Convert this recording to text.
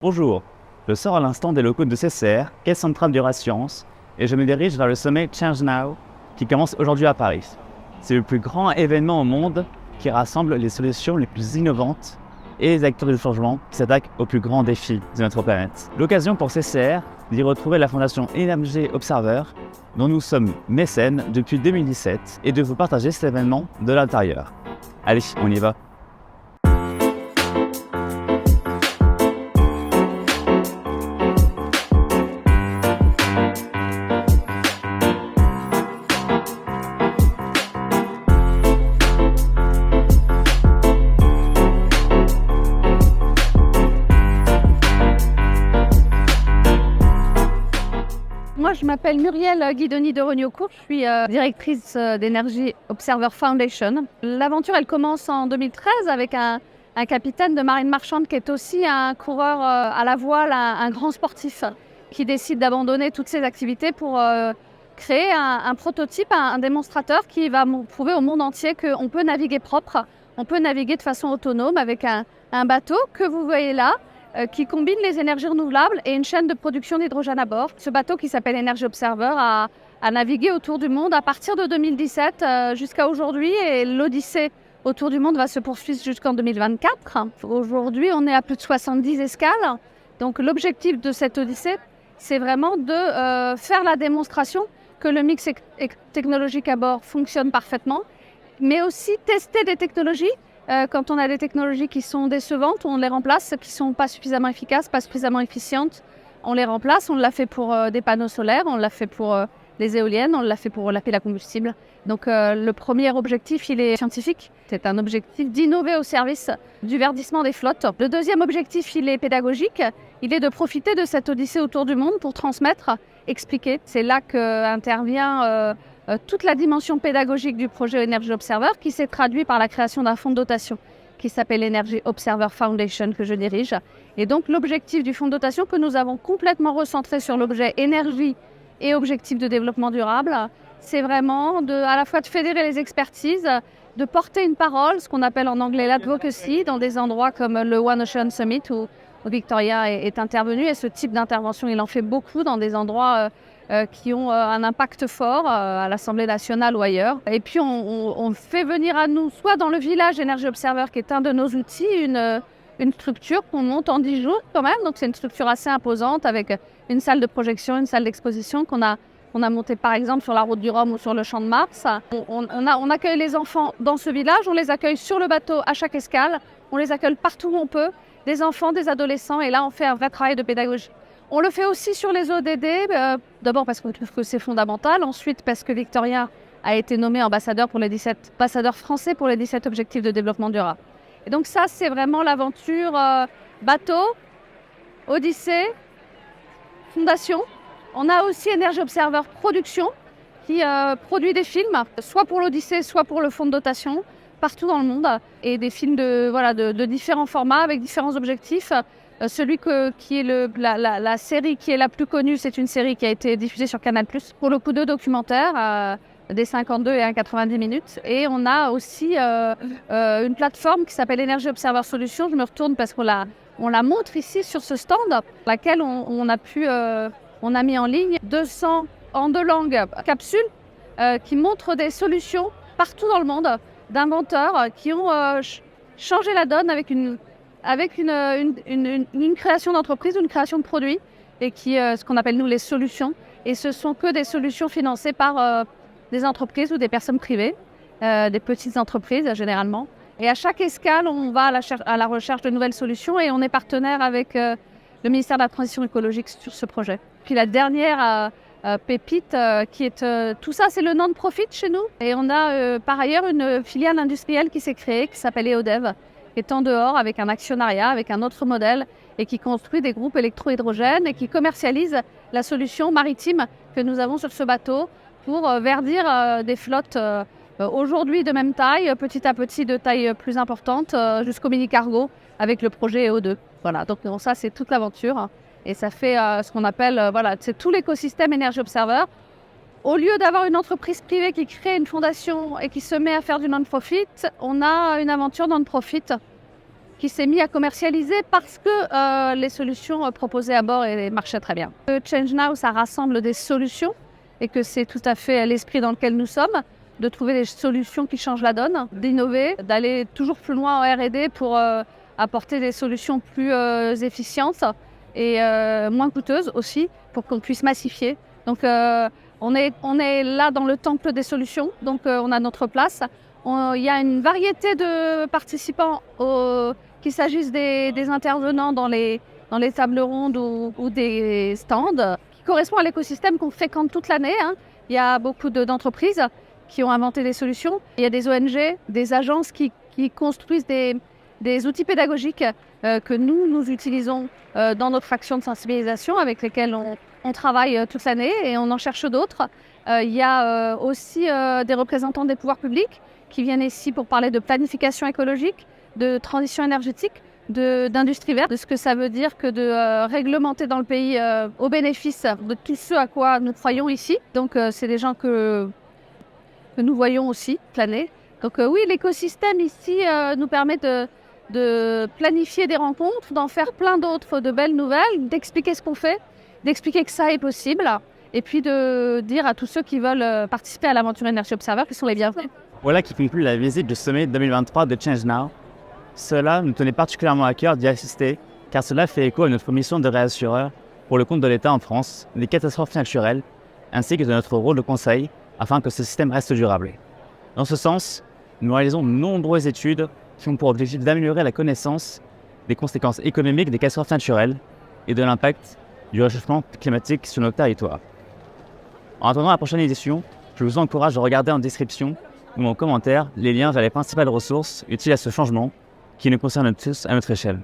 Bonjour, je sors à l'instant des locaux de CCR, Caisse Centrale d'Eurascience, et je me dirige vers le sommet Change Now, qui commence aujourd'hui à Paris. C'est le plus grand événement au monde qui rassemble les solutions les plus innovantes et les acteurs du changement qui s'attaquent aux plus grands défis de notre planète. L'occasion pour CCR d'y retrouver la fondation Energy Observer, dont nous sommes mécènes depuis 2017, et de vous partager cet événement de l'intérieur. Allez, on y va! Moi, je m'appelle Muriel Guidoni de Rognocourt, je suis directrice d'Energy Observer Foundation. L'aventure, elle commence en 2013 avec un capitaine de marine marchande qui est aussi un coureur à la voile, un grand sportif qui décide d'abandonner toutes ses activités pour créer un prototype, un démonstrateur qui va prouver au monde entier qu'on peut naviguer propre, on peut naviguer de façon autonome avec un bateau que vous voyez là, qui combine les énergies renouvelables et une chaîne de production d'hydrogène à bord. Ce bateau qui s'appelle Energy Observer a navigué autour du monde à partir de 2017 jusqu'à aujourd'hui, et l'odyssée autour du monde va se poursuivre jusqu'en 2024. Aujourd'hui, on est à plus de 70 escales. Donc l'objectif de cette odyssée, c'est vraiment de faire la démonstration que le mix technologique à bord fonctionne parfaitement, mais aussi tester des technologies. Quand on a des technologies qui sont décevantes, on les remplace, qui ne sont pas suffisamment efficaces, pas suffisamment efficientes, on les remplace. On l'a fait pour des panneaux solaires, on l'a fait pour les éoliennes, on l'a fait pour la pile à combustible. Donc le premier objectif, il est scientifique. C'est un objectif d'innover au service du verdissement des flottes. Le deuxième objectif, il est pédagogique. Il est de profiter de cette odyssée autour du monde pour transmettre, expliquer. C'est là qu'intervient toute la dimension pédagogique du projet Energy Observer, qui s'est traduit par la création d'un fonds de dotation qui s'appelle Energy Observer Foundation, que je dirige. Et donc l'objectif du fonds de dotation, que nous avons complètement recentré sur l'objet énergie et objectif de développement durable, c'est vraiment à la fois de fédérer les expertises, de porter une parole, ce qu'on appelle en anglais l'advocacy, dans des endroits comme le One Ocean Summit où Victoria est intervenue. Et ce type d'intervention, il en fait beaucoup dans des endroits qui ont un impact fort à l'Assemblée nationale ou ailleurs. Et puis on fait venir à nous, soit dans le village Energy Observer, qui est un de nos outils, une structure qu'on monte en 10 jours quand même. Donc c'est une structure assez imposante avec une salle de projection, une salle d'exposition qu'on a montée par exemple sur la route du Rhum ou sur le Champ de Mars. On accueille les enfants dans ce village, on les accueille sur le bateau à chaque escale, on les accueille partout où on peut, des enfants, des adolescents, et là on fait un vrai travail de pédagogie. On le fait aussi sur les ODD, d'abord parce que c'est fondamental, ensuite parce que Victoria a été nommée ambassadeur français pour les 17 objectifs de développement durable. Et donc ça, c'est vraiment l'aventure bateau, odyssée, fondation. On a aussi Energy Observer Production qui produit des films, soit pour l'odyssée, soit pour le fonds de dotation, partout dans le monde, et des films de différents formats avec différents objectifs. Celui qui est la série qui est la plus connue, c'est une série qui a été diffusée sur Canal+. Pour le coup, 2 documentaires, des 52 et un 90 minutes. Et on a aussi une plateforme qui s'appelle Energy Observer Solutions. Je me retourne parce qu'on la montre ici sur ce stand, laquelle on a mis en ligne 200 en 2 langues capsules qui montrent des solutions partout dans le monde d'inventeurs qui ont changé la donne avec une création d'entreprise ou une création de produits, et qui ce qu'on appelle nous les solutions. Et ce sont que des solutions financées par des entreprises ou des personnes privées, des petites entreprises généralement. Et à chaque escale, on va à la recherche de nouvelles solutions, et on est partenaire avec le ministère de la Transition écologique sur ce projet. Puis la dernière pépite, qui est tout ça, c'est le non-profit chez nous. Et on a par ailleurs une filiale industrielle qui s'est créée, qui s'appelle EODEV, qui est en dehors avec un actionnariat, avec un autre modèle, et qui construit des groupes électro-hydrogène et qui commercialise la solution maritime que nous avons sur ce bateau pour verdir des flottes aujourd'hui de même taille, petit à petit de taille plus importante, jusqu'au mini-cargo avec le projet EO2. Voilà, donc ça c'est toute l'aventure, et ça fait ce qu'on appelle, c'est tout l'écosystème Energy Observer. Au lieu d'avoir une entreprise privée qui crée une fondation et qui se met à faire du non-profit, on a une aventure non-profit qui s'est mis à commercialiser parce que les solutions proposées à bord marchaient très bien. Change Now, ça rassemble des solutions et que c'est tout à fait l'esprit dans lequel nous sommes, de trouver des solutions qui changent la donne, d'innover, d'aller toujours plus loin en R&D pour apporter des solutions plus efficientes et moins coûteuses aussi, pour qu'on puisse massifier. Donc on est là dans le temple des solutions, donc on a notre place. Il y a une variété de participants, qu'il s'agisse des intervenants dans les tables rondes ou des stands, qui correspondent à l'écosystème qu'on fréquente toute l'année. Il y a beaucoup d'entreprises qui ont inventé des solutions. Il y a des ONG, des agences qui construisent des outils pédagogiques que nous utilisons dans notre fraction de sensibilisation, avec lesquels on travaille toute l'année et on en cherche d'autres. Il y a aussi des représentants des pouvoirs publics qui viennent ici pour parler de planification écologique, de transition énergétique, d'industrie verte, de ce que ça veut dire que de réglementer dans le pays au bénéfice de tout ce à quoi nous croyons ici. Donc c'est des gens que nous voyons aussi planer. Donc oui, l'écosystème ici nous permet de planifier des rencontres, d'en faire plein d'autres, de belles nouvelles, d'expliquer ce qu'on fait, d'expliquer que ça est possible, et puis de dire à tous ceux qui veulent participer à l'aventure Energy Observer qu'ils sont les bienvenus. Voilà qui conclut la visite du sommet 2023 de Change Now. Cela nous tenait particulièrement à cœur d'y assister, car cela fait écho à notre mission de réassureur pour le compte de l'État en France, des catastrophes naturelles, ainsi que de notre rôle de conseil afin que ce système reste durable. Dans ce sens, nous réalisons de nombreuses études qui ont pour objectif d'améliorer la connaissance des conséquences économiques des catastrophes naturelles et de l'impact du réchauffement climatique sur nos territoires. En attendant la prochaine édition, je vous encourage à regarder en description ou en commentaire les liens vers les principales ressources utiles à ce changement qui nous concerne tous à notre échelle.